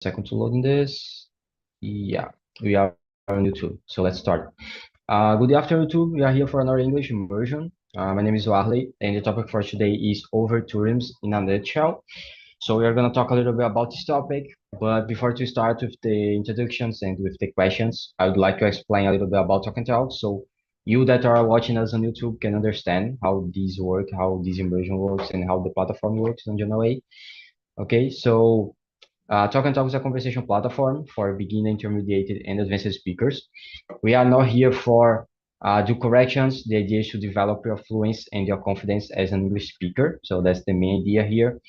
Second to loading this. Yeah, we are on YouTube. So let's start. Good afternoon, YouTube. We are here for another English immersion. My name is Warley, and the topic for today is Overtourism in a nutshell. So we are going to talk a little bit about this topic. But before to start with the introductions and with the questions, I would like to explain a little bit about Talk and Talk. So you that are watching us on YouTube can understand how these work, how this immersion works, and how the platform works in general way. Okay, so Talk and Talk is a conversation platform for beginner, intermediate, and advanced speakers. We are not here for do corrections. The idea is to develop your fluency and your confidence as an English speaker. So that's the main idea here.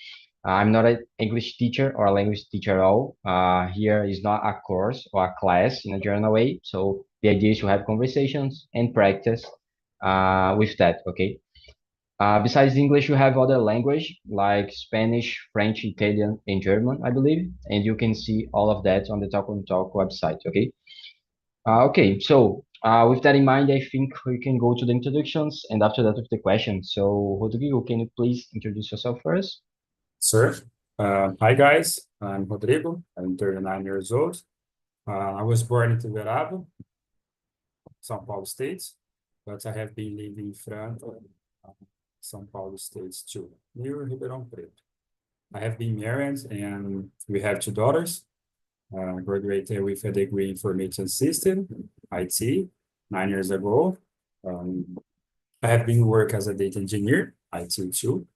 I'm not an English teacher or a language teacher at all. Here is not a course or a class in a general way. So the idea is to have conversations and practice with that. Okay. Besides English, you have other language like Spanish, French, Italian, and German, I believe. And you can see all of that on the Talk and Talk website, okay? Okay, so with that in mind, I think we can go to the introductions and after that with the questions. So, Rodrigo, can you please introduce yourself first? Sure. Hi, guys. I'm Rodrigo. I'm 39 years old. I was born in Tuberaba, São Paulo State, but I have been living in Franca, São Paulo State too, near Ribeirão Preto. I have been married and we have two daughters. Graduated with a degree in information system, IT, 9 years ago. I have been working as a data engineer, IT too,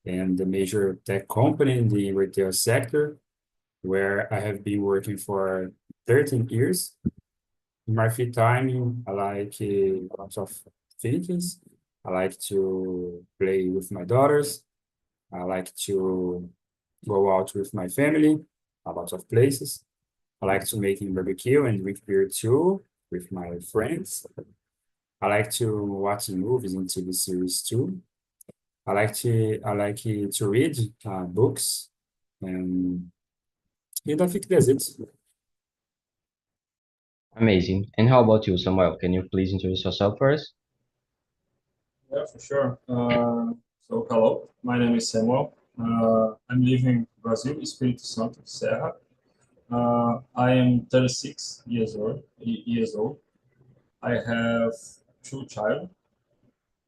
and the major tech company in the retail sector, where I have been working for 13 years. In my free time, I like lots of things. I like to play with my daughters. I like to go out with my family, a lot of places. I like to make barbecue and drink beer too with my friends. I like to watch movies and TV series too. I like to read books, and I think that's it. Amazing. And how about you, Samuel? Can you please introduce yourself first? Yeah, for sure. So, hello, my name is Samuel. I'm living in Brazil, Espírito Santo, Serra. I am 36 years old. I have two children,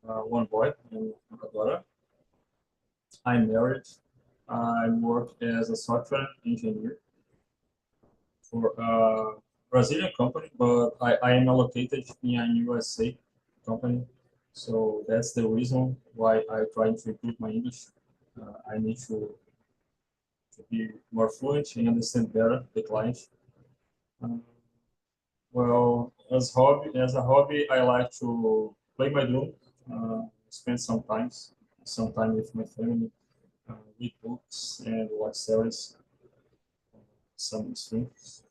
one boy and one daughter. I'm married. I work as a software engineer for a Brazilian company, but I am allocated in a USA company. So that's the reason why I try to improve my English. I need to be more fluent and understand better the client. Uh, well, as a hobby, I like to play my drum, spend some time with my family, read books and watch series, some streams.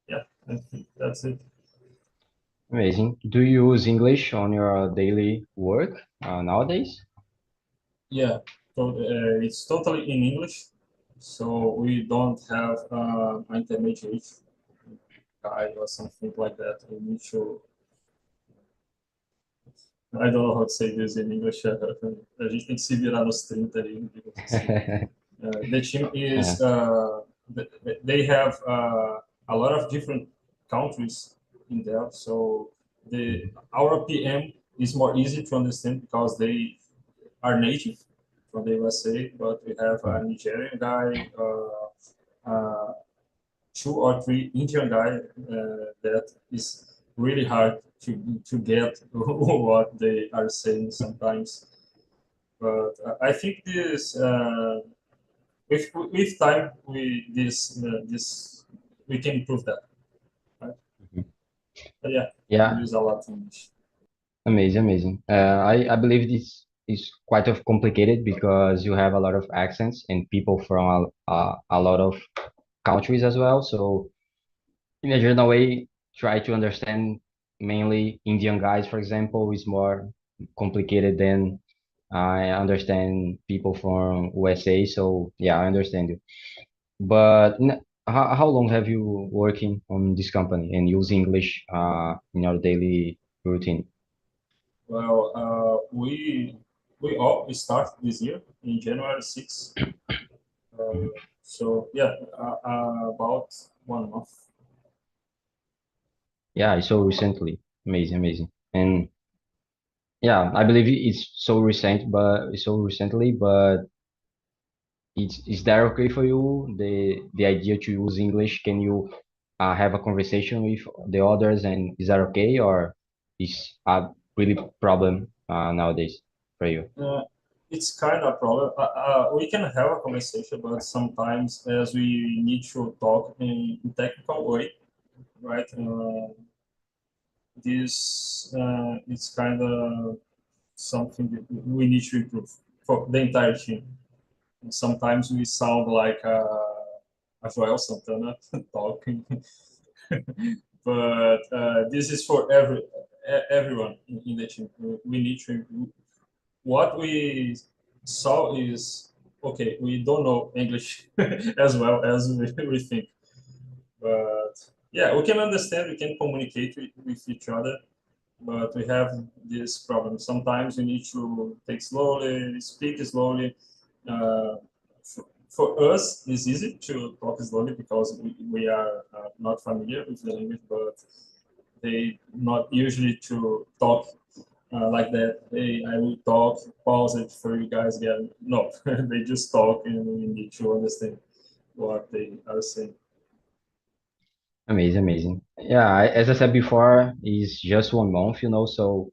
Yeah, I think that's it. Amazing. Do you use English on your daily work nowadays? Yeah, so it's totally in English, so we don't have an intermediate guide or something like that. We need to. I don't know how to say this in English. A gente tem que se virar nos 30 ali, digamos assim. The team Yeah. is they have a lot of different countries in there, so our PM is more easy to understand because they are native from the USA, but we have a Nigerian guy, uh, two or three Indian guy that is really hard to get what they are saying sometimes. But I think this with time this we can improve that. Right? Mhm. But yeah, we Yeah, use a lot of English. amazing, amazing. I believe this is quite of complicated because you have a lot of accents and people from a lot of countries as well. So in a general way, try to understand mainly Indian guys, for example, is more complicated than I understand people from USA. So yeah, I understand you. But how long have you working on this company and use English in your daily routine? Well, we all start this year in January 6th. So yeah, about 1 month. Yeah, so recently. Amazing, amazing. And yeah, I believe it's so recent, but it's so recently, but is that okay for you? The idea to use English, can you have a conversation with the others, and is that okay, or is a really problem nowadays for you? It's kind of a problem. We can have a conversation, but sometimes as we need to talk in technical way, right? This it's kind of something that we need to improve for the entire team. And sometimes we sound like a Joel Santana talking, but this is for everyone in the team. We need to improve. What we saw is okay. We don't know English as well as we think, but yeah, we can understand. We can communicate with each other, but we have this problem. Sometimes we need to take slowly, speak slowly. Uh, for us, it's easy to talk slowly because we are not familiar with the language, but they not usually to talk like that. I will talk, pause it for you guys again. No, they just talk and we need to understand what they are saying. Amazing, amazing. Yeah, as I said before, it's just 1 month, so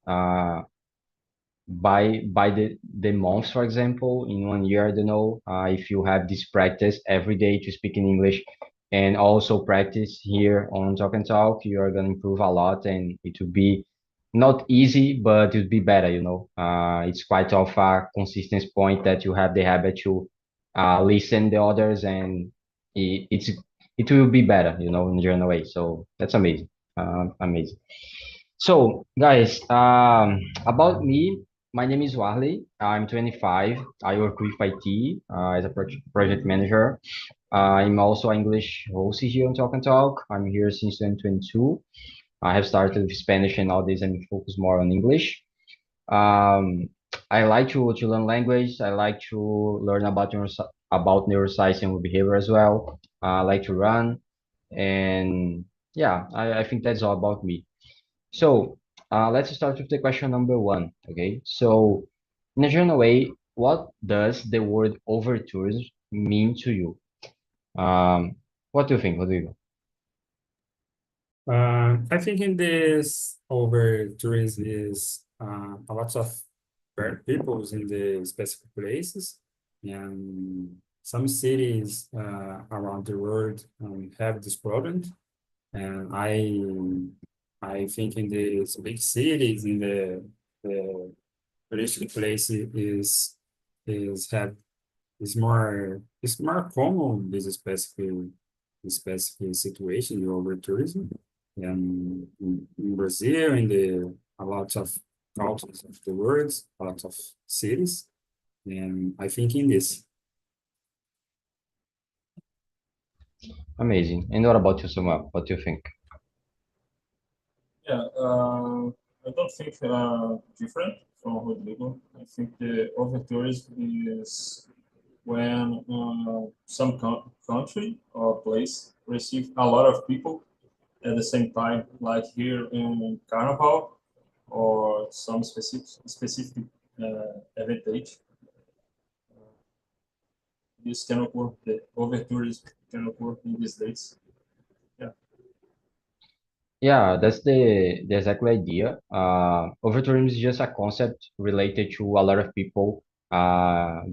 uh, by the months, for example, in 1 year, I don't know, if you have this practice every day to speak in English and also practice here on Talk and Talk, you are gonna improve a lot, and it will be not easy, but it will be better, it's quite of a consistency point that you have the habit to listen the others, and it will be better, in a general way. So that's amazing. Amazing. So, guys, about me, my name is Warley. I'm 25. I work with IT as a project manager. I'm also an English host here on Talk and Talk. I'm here since 2022. I have started with Spanish, and nowadays I'm focused more on English. Um, I like to learn language. I like to learn about neuroscience and behavior as well. I like to run, and yeah, I think that's all about me. So let's start with the question number one. Okay. So in a general way, what does the word overtourism mean to you? What do you think, Rodrigo? I think in this over tourism is a lot of peoples in the specific places, and some cities around the world have this problem. And I think in these big cities, in the touristic place is have is more it's more common this specific situation the over tourism, and in Brazil, in the a lot of cultures of the world, a lot of cities, and I think in this. Amazing. And what about you, Samuel? What do you think? Yeah, I don't think different from Rodrigo. I think the overtourism is when some country or place receive a lot of people at the same time, like here in Carnival or some specific event date. This can occur. The overtourism can occur in these dates. Yeah. Yeah, that's the exact idea. Overtourism is just a concept related to a lot of people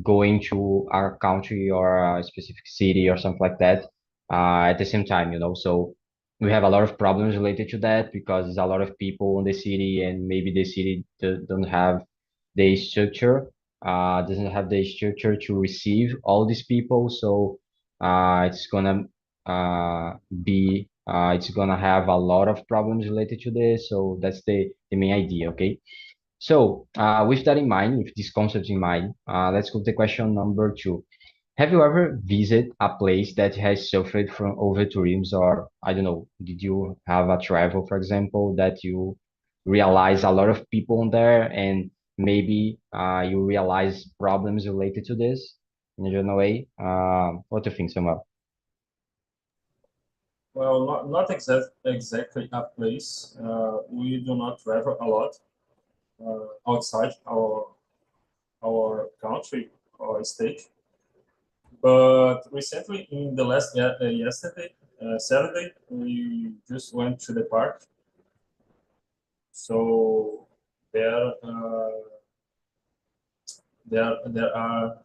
going to our country or a specific city or something like that at the same time, So we have a lot of problems related to that because there's a lot of people in the city, and maybe the city don't have the structure, doesn't have the structure to receive all these people. So it's gonna be it's gonna have a lot of problems related to this. So that's the main idea. Okay. So with that in mind, with this concept in mind, let's go to question number two. Have you ever visited a place that has suffered from over tourism, or I don't know, did you have a travel, for example, that you realize a lot of people in there, and maybe you realize problems related to this? in a general way. What do you think, Samuel? Well, not exactly a place. We do not travel a lot outside our country or state. But recently, in the last yesterday, Saturday, we just went to the park. So there, there are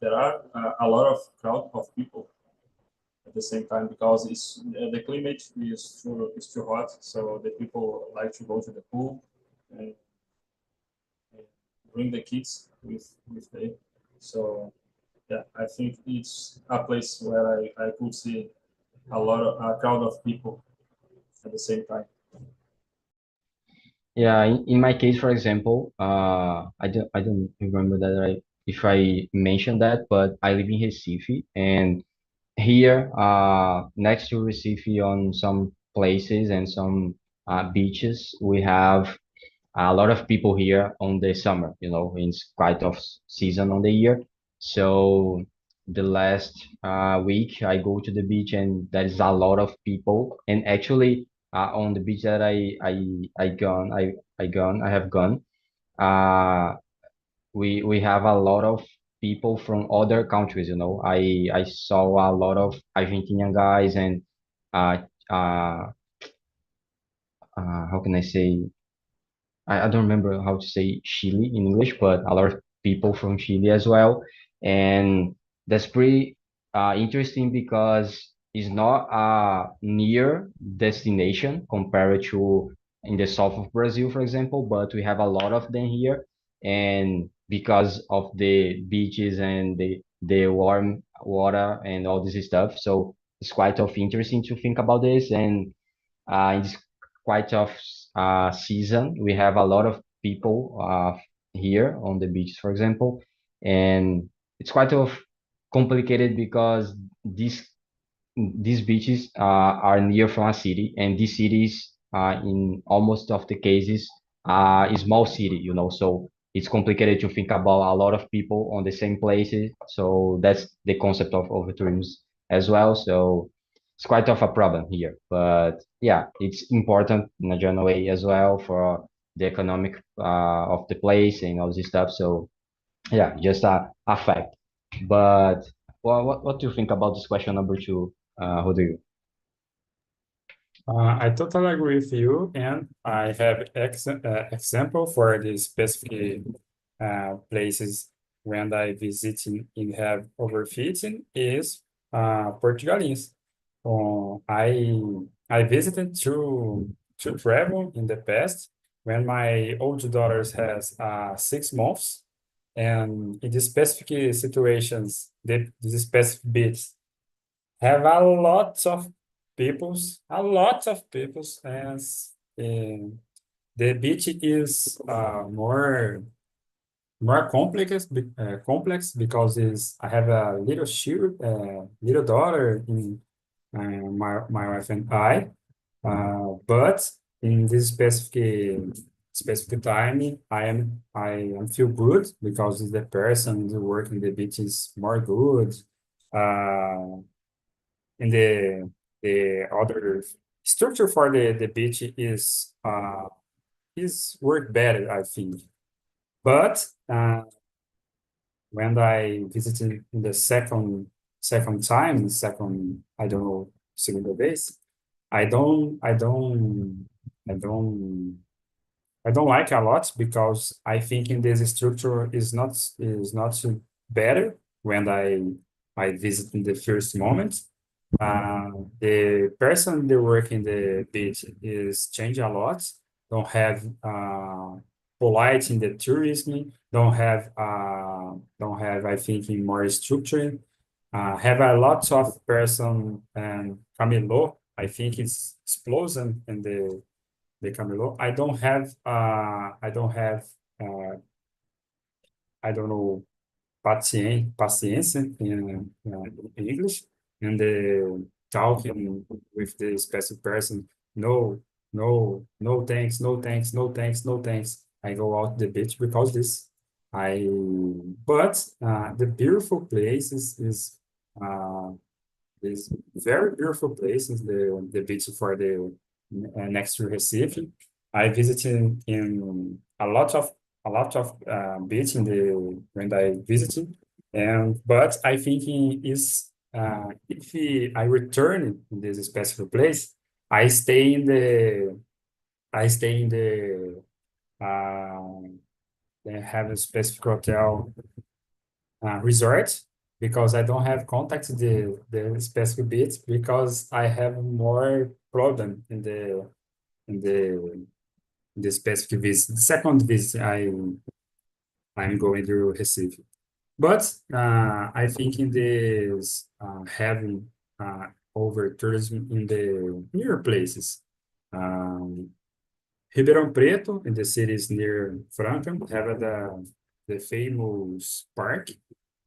a lot of crowd of people at the same time because it's the climate is too hot. So the people like to go to the pool and, and bring the kids with them. So yeah, I think it's a place where I could see a crowd of people at the same time. Yeah, in my case, for example, I don't remember that if I mentioned that, but I live in Recife, and here, next to Recife, on some places and some beaches, we have a lot of people here on the summer. It's quite off season on the year. So the last week I go to the beach and there is a lot of people. And actually, on the beach that I have gone, uh, we have a lot of people from other countries. I saw a lot of Argentinian guys and uh, uh, how can I say? I don't remember how to say Chile in English, but a lot of people from Chile as well. And that's pretty interesting because it's not a near destination compared to in the south of Brazil, for example, but we have a lot of them here. And because of the beaches and the warm water and all this stuff. So it's quite of interesting to think about this. And in this quite of season, we have a lot of people here on the beaches, for example, and it's quite of complicated because these beaches are near from a city, and these cities, in almost of the cases, a small city, so it's complicated to think about a lot of people on the same places. So that's the concept of overtourism as well. So it's quite of a problem here, but yeah, it's important in a general way as well for the economic of the place and all this stuff. So yeah, just a fact. But what do you think about this question number two, Rodrigo? I totally agree with you, and I have example for the specific places when I visit in have overfitting is Portugalins. I visited to travel in the past when my old daughters has 6 months, and in the specific situations, the specific bits have a lot of peoples, as the beach is more complex because is I have a little daughter in my wife and I, but in this specific time I am feel good because the person the work in the beach is more good. Uh, and the other structure for the beach is work better, I think. But when I visited in the second time, second I don't know second days, I don't I don't I don't I don't like a lot because I think in this structure is not better when I visit in the first moment. The person they work in the beach is change a lot. Don't have polite in the tourism. Don't have I think in more structure. Have a lot of person and Camilo. I think it's explosion in the Camilo. Uh, I don't know paciência in English, and the talking with the special person. No, no, no thanks, no thanks, no thanks, no thanks. I go out the beach because this. But the beautiful place uh, is very beautiful place is the beach for the next to Recife. I visited in a lot of beach in the when I visited, and but I think is if I return in this specific place, I stay in the I stay in the they have a specific hotel resort because I don't have contact to the specific beach because I have more problem in the in the specific visit. The second visit I'm going to Recife. But I think in this having over tourism in the near places. Um, Ribeirão Preto, in the cities near Franca, have the famous park,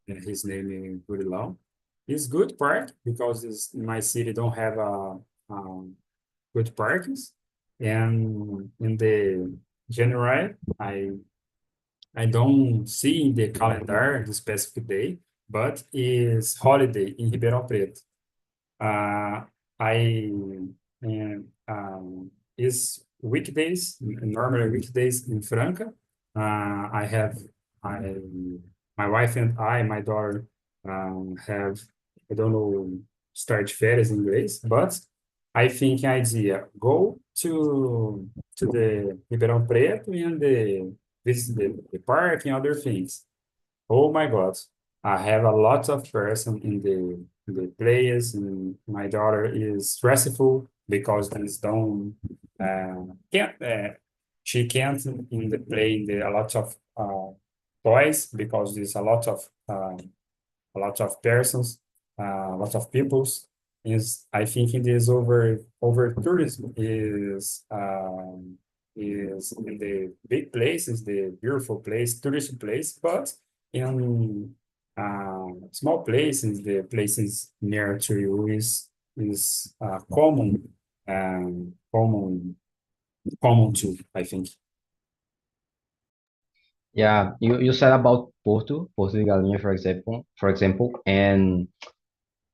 and his name is Burilão. It's good park because it's, my city don't have good parkings. And in the January, I don't see in the calendar the specific day, but is holiday in Ribeirão Preto. I is weekdays, normally weekdays in Franca. I have I my wife and I, my daughter, have I don't know start férias in Inglês, but I think idea go to the Ribeirão Preto and the visit the park and other things. Oh my God, I have a lot of person in the players, and my daughter is stressful because this don't can't she can't in the play in the a lot of toys because there's a lot of persons, a lot of peoples. Is I think it is over tourism is in the big places, the beautiful place, tourist place, but in small places, the places near to you is common too, I think. Yeah, you said about Porto de Galinha, for example, and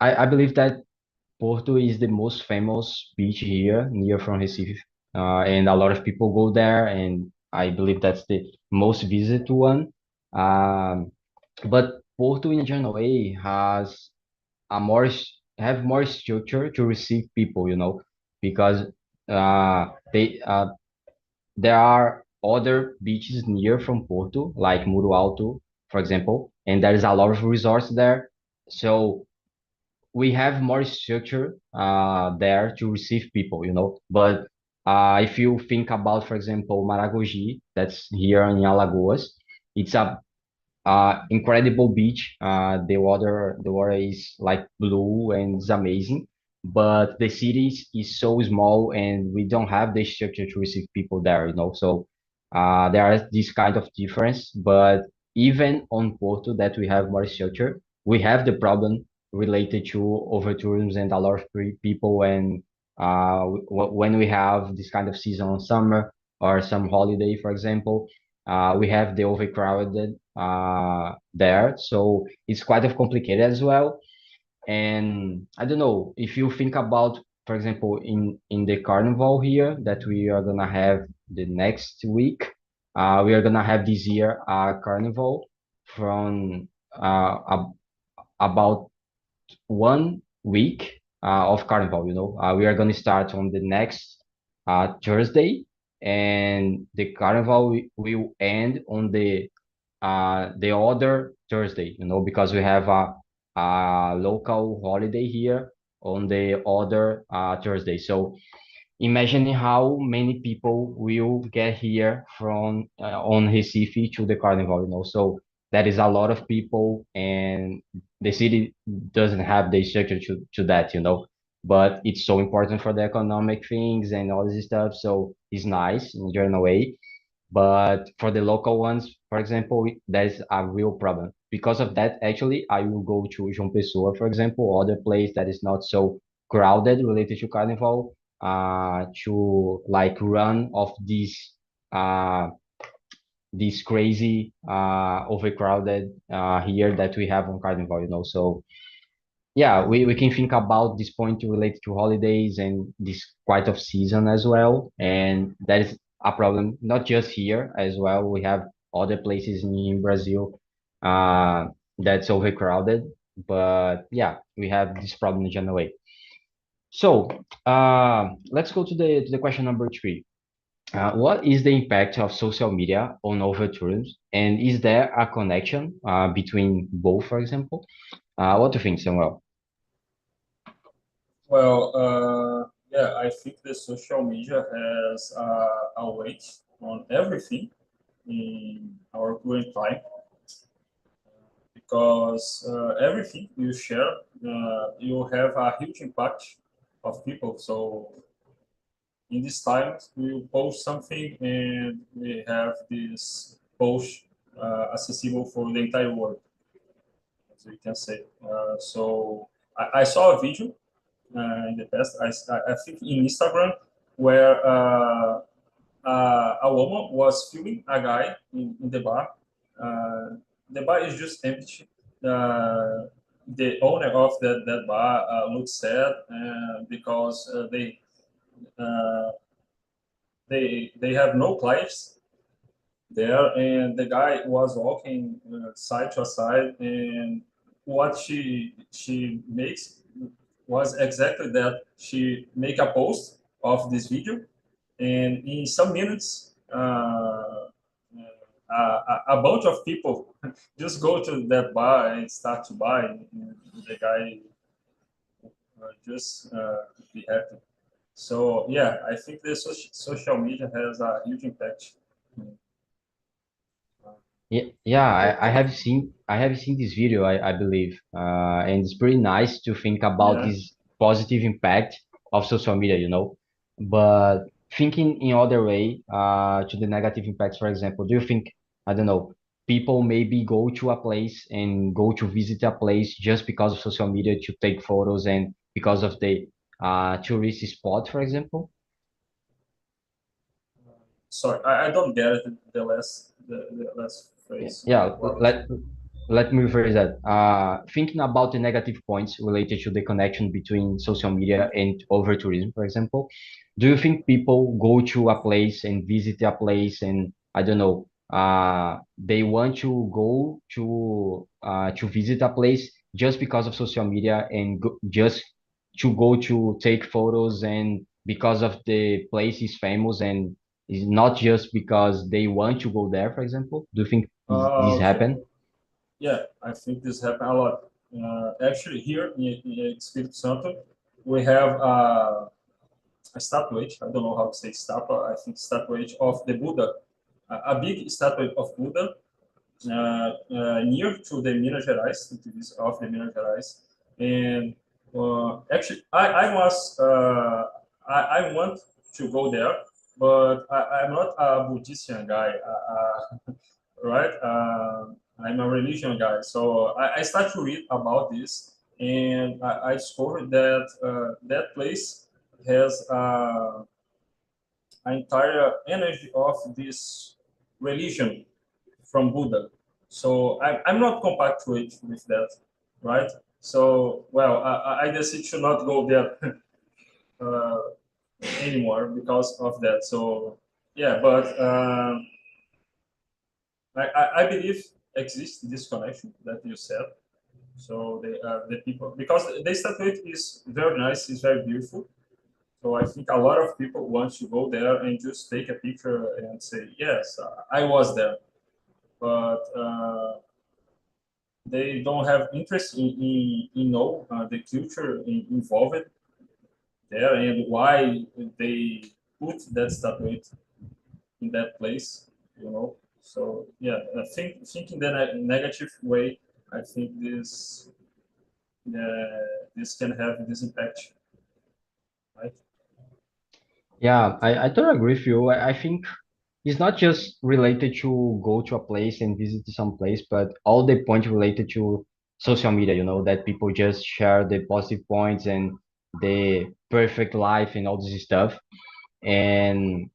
I believe that Porto is the most famous beach here near from Recife, and a lot of people go there, and I believe that's the most visited one. Um, but Porto in a general way has a have more structure to receive people, because they there are other beaches near from Porto, like Muro Alto, for example, and there is a lot of resorts there. So we have more structure there to receive people, But if you think about, for example, Maragogi, that's here in Alagoas, it's a incredible beach. The water is like blue and it's amazing. But the city is so small and we don't have the structure to receive people there, So there is this kind of difference. But even on Porto, that we have more structure, we have the problem related to overtourism and a lot of people. And when we have this kind of season on summer or some holiday, for example, we have the overcrowded there, so it's quite of complicated as well. And I don't know if you think about, for example, in the carnival here that we are gonna have the next week, we are gonna have this year a carnival from about 1 week of carnival. We are going to start on the next Thursday, and the carnival will end on the other Thursday. Because we have a local holiday here on the other Thursday. So imagining how many people will get here from on Recife to the carnival, So that is a lot of people, and the city doesn't have the structure to that, But it's so important for the economic things and all this stuff. So it's nice in a general way. But for the local ones, for example, there's a real problem. Because of that, actually, I will go to João Pessoa, for example, other place that is not so crowded related to Carnival, to like run of this uh, this crazy overcrowded here that we have on Carnival, you know. So yeah, we can think about this point related to holidays and this quite of season as well. And that is a problem, not just here as well. We have other places in Brazil uh, that's overcrowded. But yeah, we have this problem in general way. So let's go to the question number three. What is the impact of social media on overtourism? And is there a connection between both, for example? What do you think, Samuel? Well, yeah, I think the social media has a weight on everything in our current time because everything you share, you have a huge impact of people. So in this time, we post something and we have this post accessible for the entire world, as we can say. So I saw a video in the past. I think in Instagram where a woman was filming a guy in the bar. The bar is just empty. The owner of that bar looks sad because uh, they have no clients there, and the guy was walking side to side, and what she makes was exactly that. She make a post of this video, and in some minutes, a bunch of people just go to that bar and start to buy. And the guy just be happy. So yeah, I think the social media has a huge impact. Yeah, I have seen this video, I believe, and it's pretty nice to think about Yeah. this positive impact of social media, you know. But thinking in other way, to the negative impacts, for example, do you think, I don't know, people maybe go to a place and go to visit a place just because of social media to take photos and because of the tourist spot, for example? Sorry, I don't get it, the last phrase. Yeah, What was it? let me rephrase that. Thinking about the negative points related to the connection between social media and over tourism, for example, do you think people go to a place and visit a place and I don't know, they want to go to visit a place just because of social media and just to go to take photos and because of the place is famous and is not just because they want to go there, for example? Do you think this Okay. happen? Yeah, I think this happen a lot. Actually, here in Espírito Santo, we have a statuette. I don't know how to say stapa. I think statuette of the Buddha, a big statuette of Buddha near to the Minas Gerais, to this of the Minas Gerais. And actually, I want to go there, but I'm not a Buddhist guy, right? I'm a religion guy, so I start to read about this, and I discovered that that place has an entire energy of this religion from Buddha. So I'm not compactuate with that, right? So, well, I decided to not go there uh, anymore because of that. So, yeah, but I believe exists this connection that you said. So the people, because the statuette is very nice, it's very beautiful. So I think a lot of people want to go there and just take a picture and say, yes, I was there. But they don't have interest in know the culture involved there and why they put that statuette in that place, you know. So yeah, I think thinking that negative way, I think this can have this impact, right? Yeah, I totally agree with you. I think it's not just related to go to a place and visit some place, but all the points related to social media, you know, that people just share the positive points and the perfect life and all this stuff. And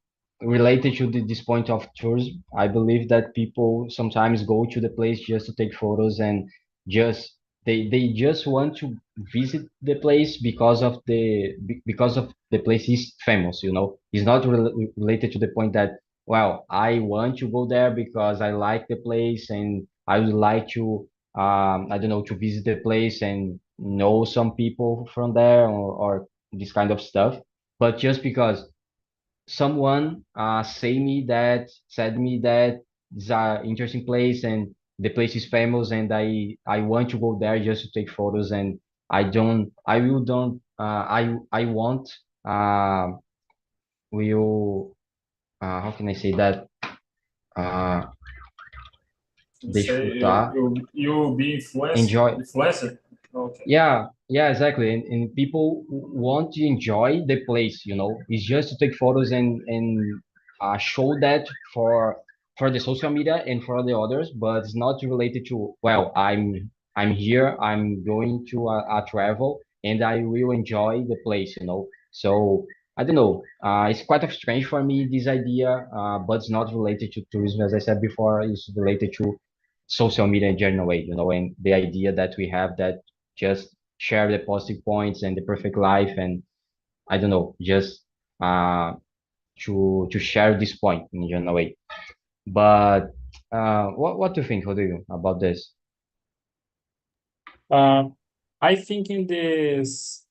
related to this point of tourism, I believe that people sometimes go to the place just to take photos and just they just want to visit the place because of the place is famous, you know. It's not related to the point that, well, I want to go there because I like the place and I would like to I don't know, to visit the place and know some people from there, or this kind of stuff. But just because someone said me that it's an interesting place and the place is famous and I want to go there just to take photos, and I will don't I won't uh will how can I say that, uh You say desfrutar, you be enjoy. influencer? Okay. Yeah, exactly. And people want to enjoy the place, you know. It's just to take photos and show that for the social media and for the others, but it's not related to, well, I'm here, I'm going to a travel and I will enjoy the place, you know. So I don't know. It's quite of strange for me, this idea, but it's not related to tourism, as I said before. It's related to social media in general way, you know, and the idea that we have that just share the positive points and the perfect life, and I don't know, just uh to share this point in general way. But what do you think, Rodrigo, about this? Um, I think in these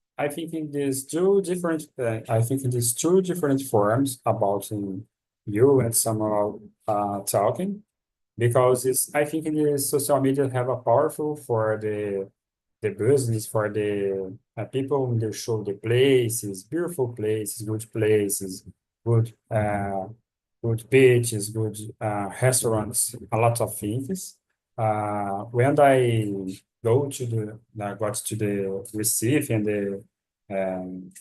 two different, I think in these two different forms about you and someone talking, because I think in the social media have a powerful for the business, for the people when they show the places, beautiful places, good good beaches, good restaurants, a lot of things. When I I got to the Recife and the um,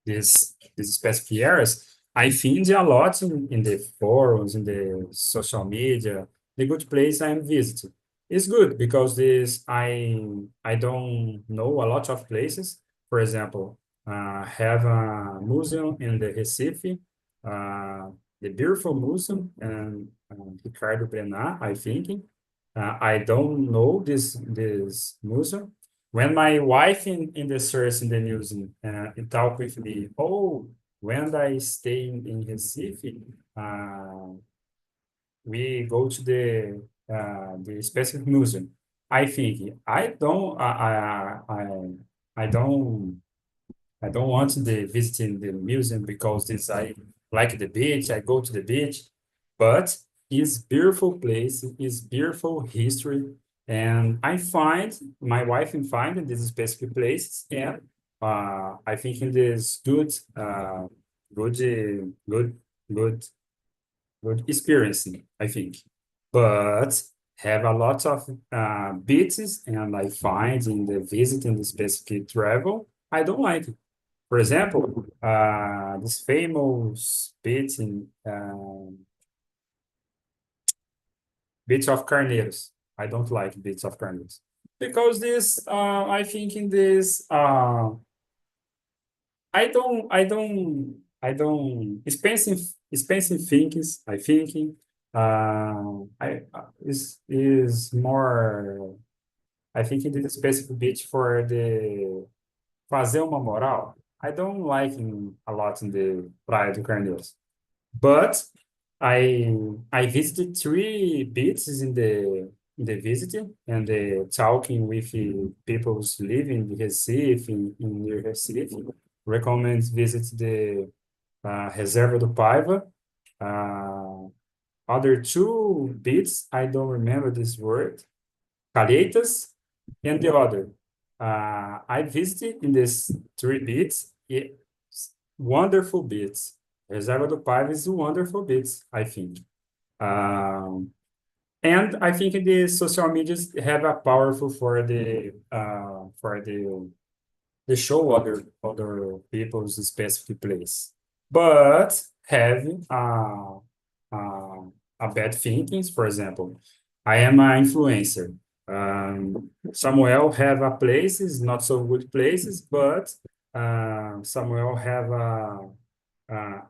these specific areas, I find a lot in the forums, in the social media, the good place I'm visiting. It's good because this I don't know a lot of places. For example, have a museum in the Recife, uh, the beautiful museum, and Ricardo Brenar, I think. I don't know this museum. When my wife in the search in the museum and talk with me, oh, when I stay in Recife, we go to the specific museum. I think I don't I don't want to visiting the museum because this I like the beach. I go to the beach, but it's beautiful place. It's beautiful history, and I find my wife and find in these specific places, and I think in this good, good, good good experience, I think. But have a lot of beaches, and I find in the visit and the specific travel, I don't like it. For example, this famous beach in Beach of Carneiros. I don't like Beach of Carneiros because this, I think in this, I don't expensive things. I thinking, is more. I think it is a specific beach for the fazer uma moral. I don't like a lot in the Praia do Carneiros. But I visited three beaches in the visiting and talking with people who's living in Recife, in near Recife. Recommend visit the Reserva do Paiva. Uh, Other two beaches, I don't remember this word. Calheitas and the other. I visited in this three beaches. Wonderful beach. Reserva do Paiva is a wonderful beach, I think. Um, and I think the social medias have a powerful for the show other people's specific place, but have uh, a bad thinkings. For example, I am an influencer. Samuel have a places, not so good places, but Samuel have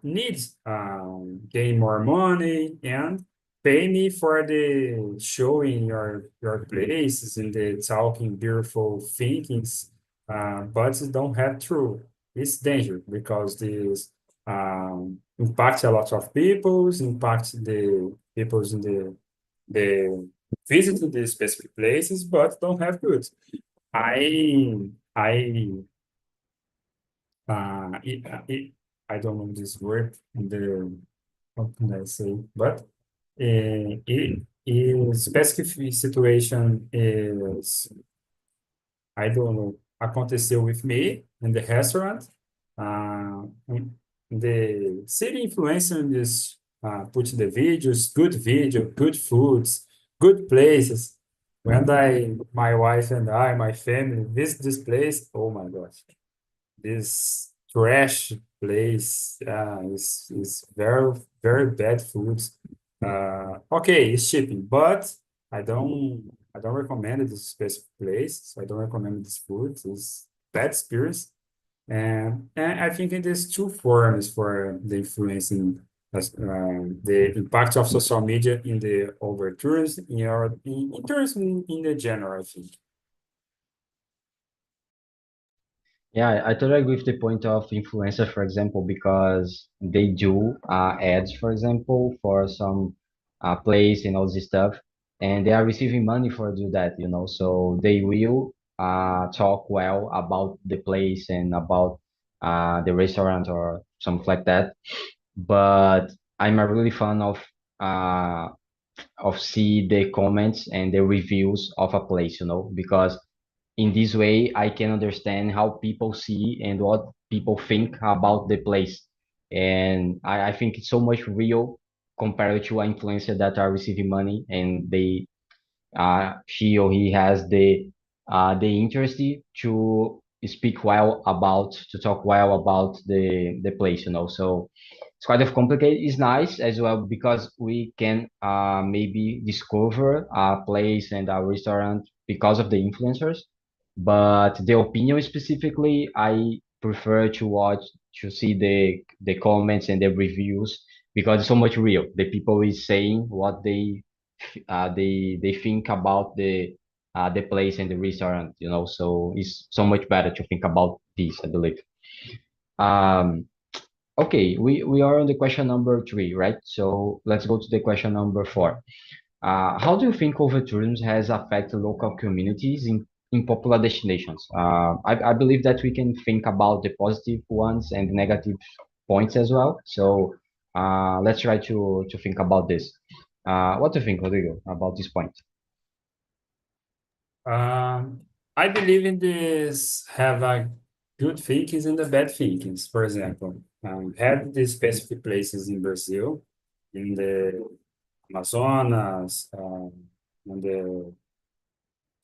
needs gain more money and pay me for the showing your places and the talking beautiful thinkings, but it don't have true. It's danger because this impacts a lot of peoples, impacts the peoples in the visit the specific places, but don't have goods. I I I don't know this word the how can I say, but it is specific situation is I don't know aconteceu with me in the restaurant. The city influencer is put the videos, good video, good foods, good places. When my wife and I, my family visit this place, oh my gosh, this trash place is very bad food. Okay, it's shipping, but I don't recommend this specific place. So I don't recommend this food. It's bad experience. And I think it is two forms for the influencing the impact of social media in the over tourism in tourism in the general, I think. Yeah, I totally agree with the point of influencer, for example, because they do ads, for example, for some place and all this stuff, and they are receiving money for do that, you know. So they will talk well about the place and about the restaurant or something like that. But I'm a really fan uh, of see the comments and the reviews of a place, you know, because in this way I can understand how people see and what people think about the place. And I think it's so much real compared to an influencer that are receiving money and they she or he has the interest to speak well about to talk well about the place, you know. So it's kind of complicated. It's nice as well because we can maybe discover a place and a restaurant because of the influencers, but the opinion specifically I prefer to watch to see the comments and the reviews because it's so much real. The people is saying what they think about the place and the restaurant, you know. So it's so much better to think about this, I believe. Um, okay, we are on the question number three, right? So let's go to the question number four. How do you think overtourism has affected local communities in popular destinations? I believe that we can think about the positive ones and the negative points as well. So let's try to think about this. What do you think, Rodrigo, about this point? Um, I believe in this have a good thinkings and the bad thinkings. For example, had these specific places in Brazil, in the Amazonas, in the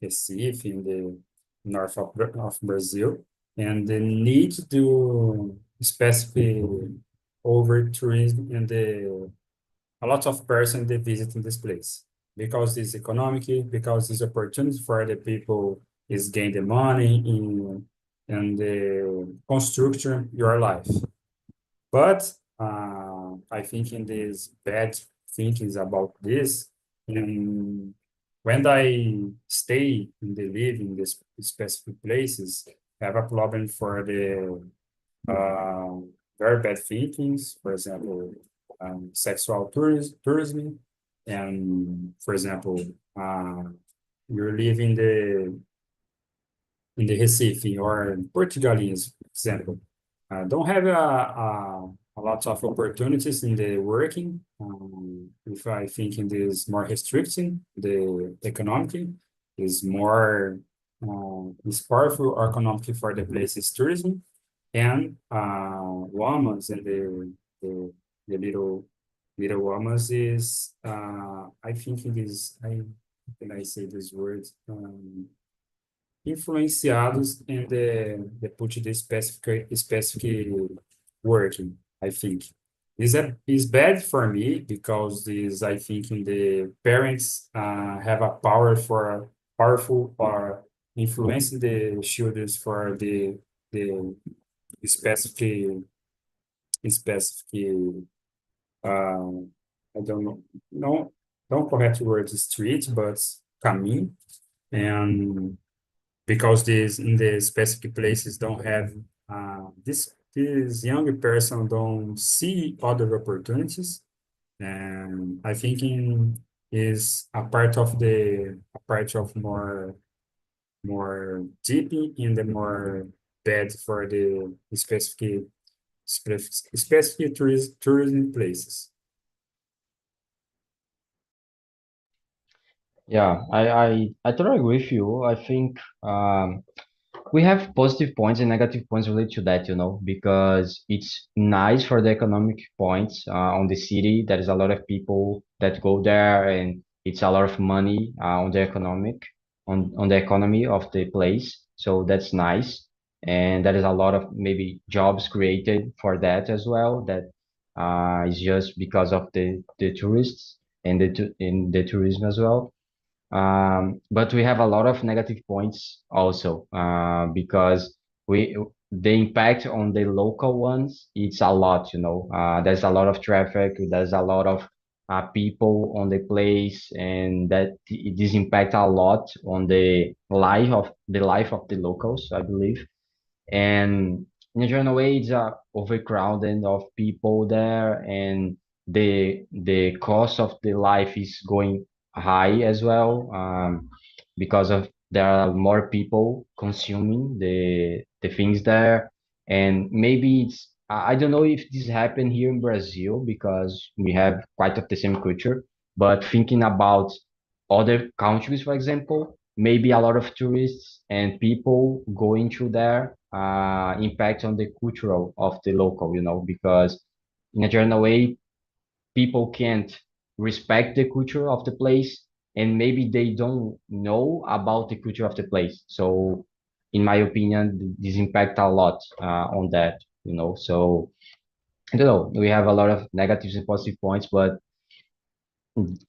Recife, in the north of Brazil, and the need to do specific over tourism and the a lot of person they visiting this place because it's economic, because it's opportunity for the people is gain the money in and the construction your life. But I think in this bad thinkings about this, and when I stay in the live in this specific places, have a problem for the uh, very bad thinkings, for example, sexual tourism, and for example, uh, you live in the Recife or Portugalese, for example, don't have a lot of opportunities in the working. If I think in this more restricting, the economic is more is powerful economic for the places tourism and women and the little women is I think it is I can I say this word influenciados in the put the specific working, I think. Is bad for me because this I think in the parents have a powerful or influencing the children for the specific specific, I don't know, don't correct the word street, but caminho, and because in the specific places don't have this young person don't see other opportunities, and I think is a part of more deep in the more bad for the specific tourism places. Yeah, I totally agree with you. I think we have positive points and negative points related to that, because it's nice for the economic points on the city. There is a lot of people that go there, and it's a lot of money on the economy of the place. So that's nice, and there is a lot of maybe jobs created for that as well. That is just because of the tourists and in the tourism as well. But we have a lot of negative points also, because we the impact on the local ones, it's a lot. There's a lot of traffic, there's a lot of people on the place, and this impact a lot on the life of the locals, I believe. And in a general way, it's a overcrowding of people there, and the cost of the life is going high as well, because of there are more people consuming the things there. And maybe I don't know if this happened here in Brazil, because we have quite of the same culture, but thinking about other countries, for example, maybe a lot of tourists and people going to there impact on the cultural of the local, because in a general way, people can't respect the culture of the place, and maybe they don't know about the culture of the place. So in my opinion, this impact a lot on that. So I don't know, we have a lot of negatives and positive points, but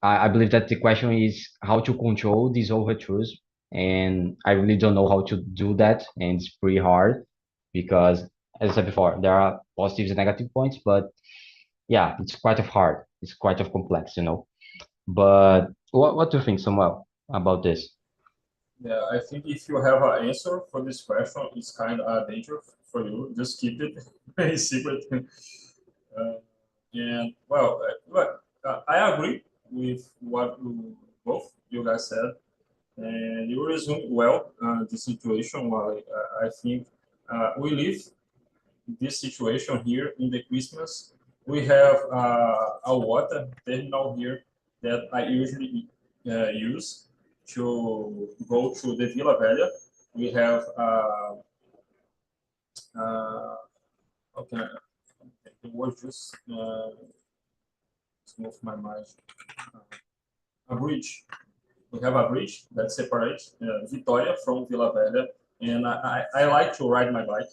I believe that the question is how to control these overtures, and I really don't know how to do that, and it's pretty hard because, as I said before, there are positives and negative points, but yeah, it's quite of hard. It's quite of complex. But what do you think, Samuel, about this? Yeah, I think if you have an answer for this question, it's kind of dangerous for you. Just keep it in secret. And well, I agree with what both you guys said, and you resumed well the situation. Well, I think we live this situation here in the Christmas. We have a water terminal here that I usually use to go to the Vila Velha. We have okay, it was just move my mind. A bridge. We have a bridge that separates Vitória from Vila Velha, and I like to ride my bike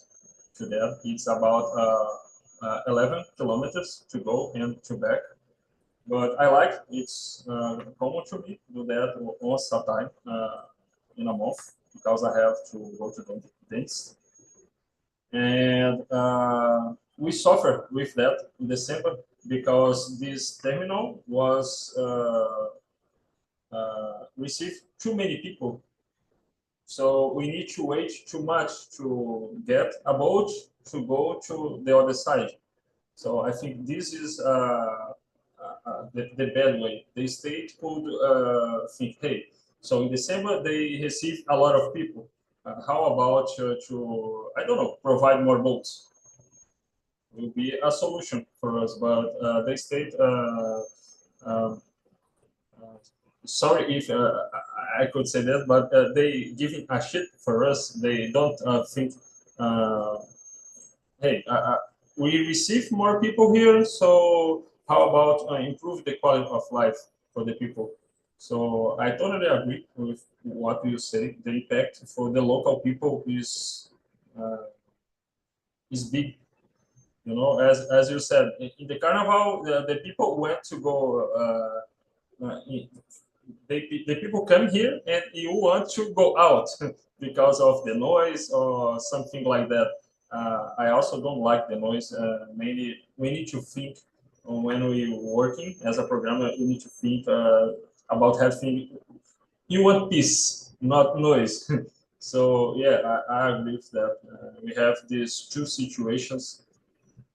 to there. It's about 11 kilometers to go and to back. But I like it's common to me do that once a time in a month because I have to go to the dentist. And we suffer with that in December because this terminal was received too many people. So we need to wait too much to get a boat to go to the other side. So I think this is the bad way. The state could think, hey, so in December they receive a lot of people. How about to, I don't know, provide more boats? Will be a solution for us, but the state, um, sorry if I could say that, but they giving a shit for us. They don't think, hey, we receive more people here, so how about improve the quality of life for the people? So I totally agree with what you say. The impact for the local people is big. As you said, in the carnival, the people went to go. The people come here and you want to go out because of the noise or something like that. I also don't like the noise. Mainly, we need to think when we working as a programmer. We need to think about having. You want peace, not noise. So yeah, I agree with that. We have these two situations,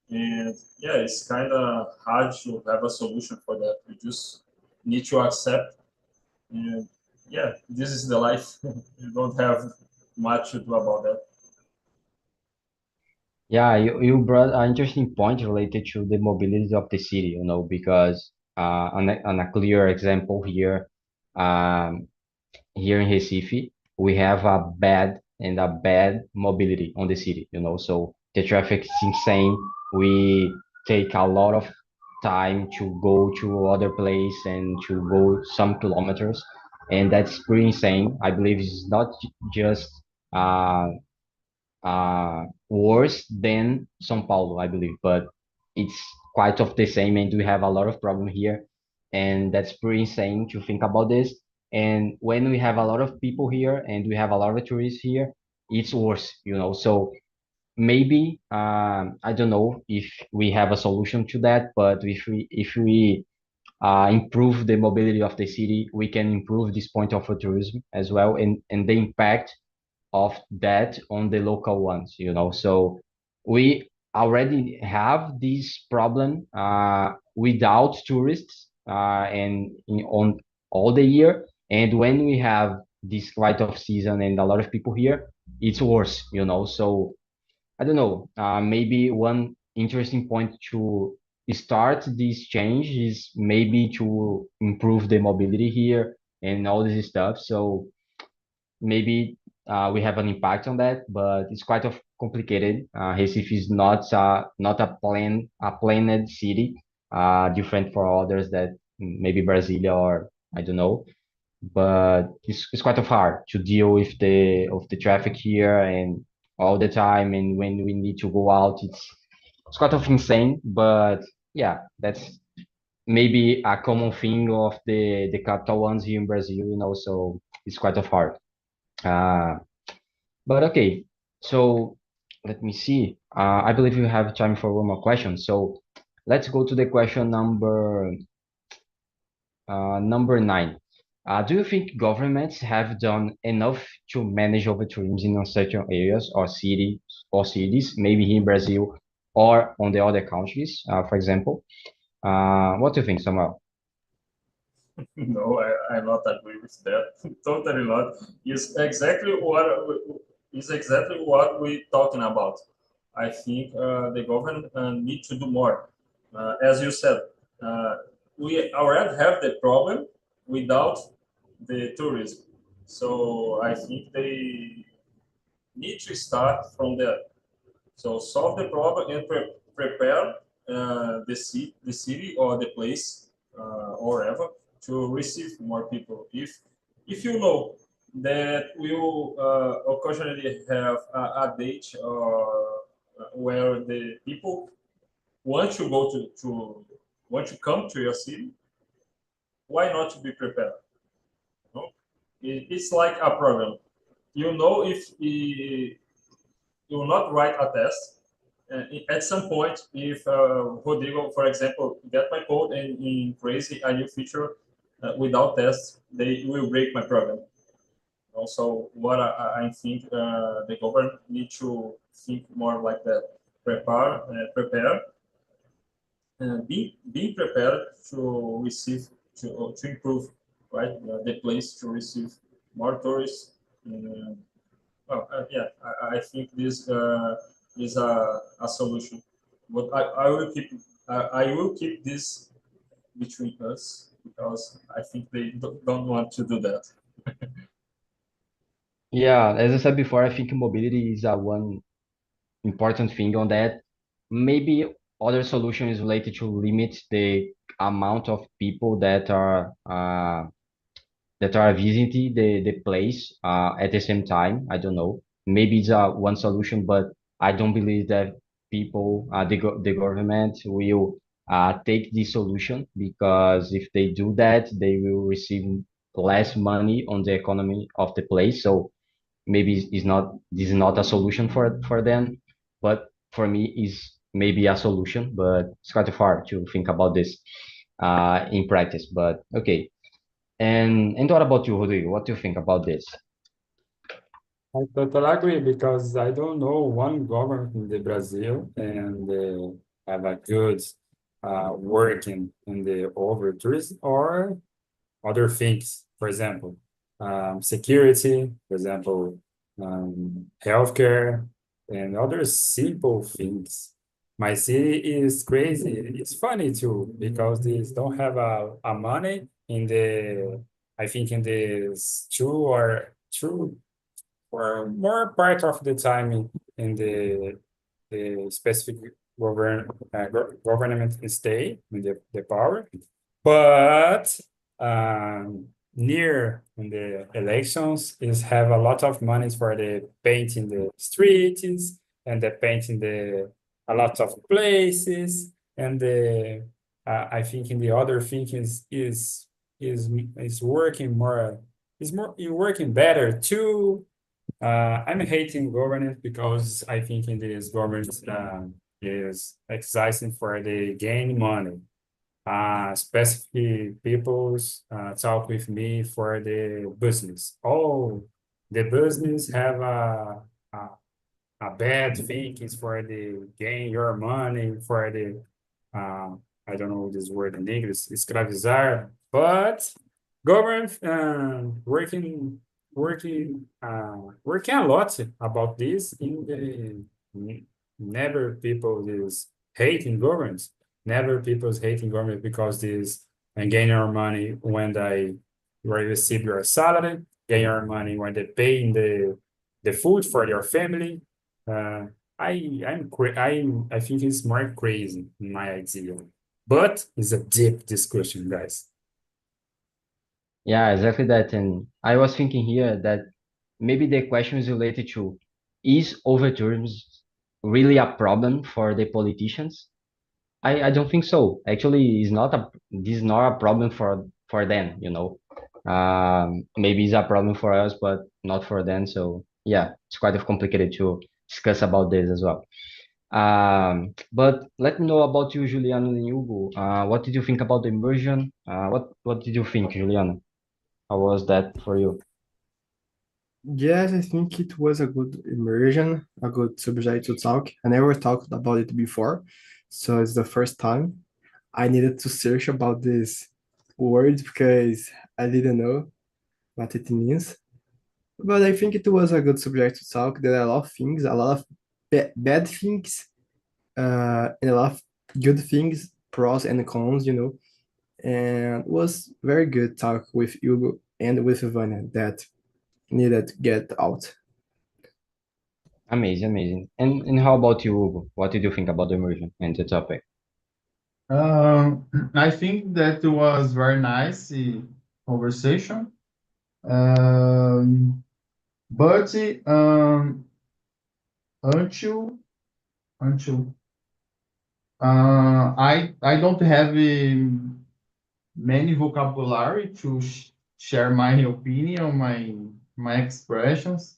and yeah, it's kind of hard to have a solution for that. We just need to accept, and yeah, this is the life. You don't have much to do about that. Yeah, you brought an interesting point related to the mobility of the city, because on a clear example here, um, here in Recife, we have a bad mobility on the city, so the traffic is insane. We take a lot of time to go to other place and to go some kilometers, and that's pretty insane. I believe it's not just uh, worse than São Paulo, I believe, but it's quite of the same, and we have a lot of problem here, and that's pretty insane to think about this. And when we have a lot of people here and we have a lot of tourists here, it's worse, So maybe I don't know if we have a solution to that, but if we improve the mobility of the city, we can improve this point of tourism as well, and the impact of that on the local ones, So we already have this problem without tourists on all the year. And when we have this right of season and a lot of people here, it's worse, So I don't know, maybe one interesting point to start this change is maybe to improve the mobility here and all this stuff. So maybe we have an impact on that, but it's quite of complicated. Recife is not a planned city, different for others that maybe Brasilia or I don't know. But it's quite of hard to deal with the traffic here and all the time, and when we need to go out, it's quite of insane. But yeah, that's maybe a common thing of the capital ones here in Brazil, So it's quite of hard. Uh, but okay, so let me see. I believe we have time for one more question. So let's go to the question number 9. Do you think governments have done enough to manage overtourism in certain areas or cities, maybe here in Brazil or on the other countries, for example? What do you think, Samuel? No, I not agree with that. Totally not. Is exactly what we talking about. I think the government need to do more. As you said, uh, we already have the problem without the tourism. So I think they need to start from there. So solve the problem and prepare the city or the place or wherever to receive more people. If you know that we will occasionally have a date where the people want to go want to come to your city, why not to be prepared? No? It's like a program. You know, if you will not write a test. At some point, if Rodrigo, for example, get my code and in crazy a new feature without tests, they will break my program. Also, what I think the government need to think more like that. Prepare, being prepared to receive to improve, right? The place to receive more tourists. Uh, well, yeah, I think this is a solution. But I will keep this between us because I think they don't want to do that. Yeah, as I said before, I think mobility is one important thing on that. Maybe other solution is related to limit the amount of people that are visiting the place at the same time. I don't know. Maybe it's one solution, but I don't believe that the government will take this solution, because if they do that, they will receive less money on the economy of the place. So maybe this is not a solution for them. but for me is maybe a solution, but it's quite hard to think about this in practice. But okay. And what about you, Rodrigo? What do you think about this? I totally agree because I don't know one government in the Brazil and have a good working in the over tourism or other things. For example, security, for example, healthcare, and other simple things. My city is crazy. It's funny too because these don't have a money in the. I think in this two or more part of the time in the specific government stay in the power, but near in the elections is have a lot of money for the painting the streets and the painting the a lot of places and the I think in the other thing is working more is more working better too. I'm hating governance because I think in this governance is exercising for the gain money. Specific people's talk with me for the business. Oh, the business have a, a bad thing is for the gain your money for the I don't know this word in English, escravizar, but government working a lot about this in the never people is hating government, never people is hating government because this and gain your money when they receive your salary, gain your money when they pay in the food for your family. uh, I think it's more crazy in my idea, but it's a deep discussion, guys. Yeah, exactly that. And I was thinking here that maybe the question is related to, is overtourism really a problem for the politicians? I don't think so. Actually, this is not a problem for them, you know. Maybe it's a problem for us, but not for them. So yeah, it's quite complicated to discuss about this as well. But let me know about you, Juliano and Hugo. What did you think about the immersion? What did you think, Juliano? How was that for you? Yes, I think it was a good immersion, a good subject to talk. I never talked about it before, so it's the first time. I needed to search about this word because I didn't know what it means. But I think it was a good subject to talk. There are a lot of things, a lot of bad things, and a lot of good things, pros and cons, And it was very good talk with Hugo and with Vanya that needed to get out. Amazing, amazing. And how about you, Hugo? What did you think about the immersion and the topic? I think that was very nice conversation. Um, but until until I don't have many vocabulary to share my opinion, my expressions.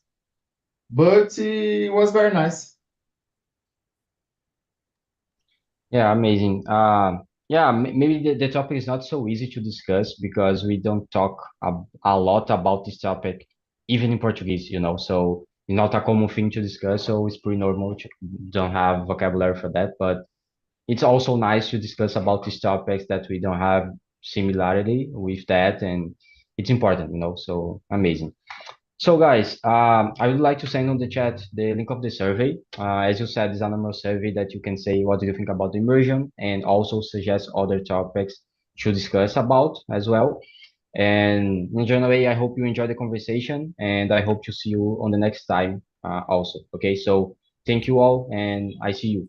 But it was very nice. Yeah, amazing. Yeah, maybe the topic is not so easy to discuss because we don't talk a lot about this topic, even in Portuguese, you know. So it's not a common thing to discuss. So it's pretty normal to don't have vocabulary for that. But it's also nice to discuss about these topics that we don't have similarity with that, and it's important, you know. So amazing. So guys, I would like to send on the chat the link of the survey. As you said, it's an anonymous survey that you can say what do you think about the immersion and also suggest other topics to discuss about as well. And in general, way, I hope you enjoy the conversation and I hope to see you on the next time also. Okay, so thank you all and I see you.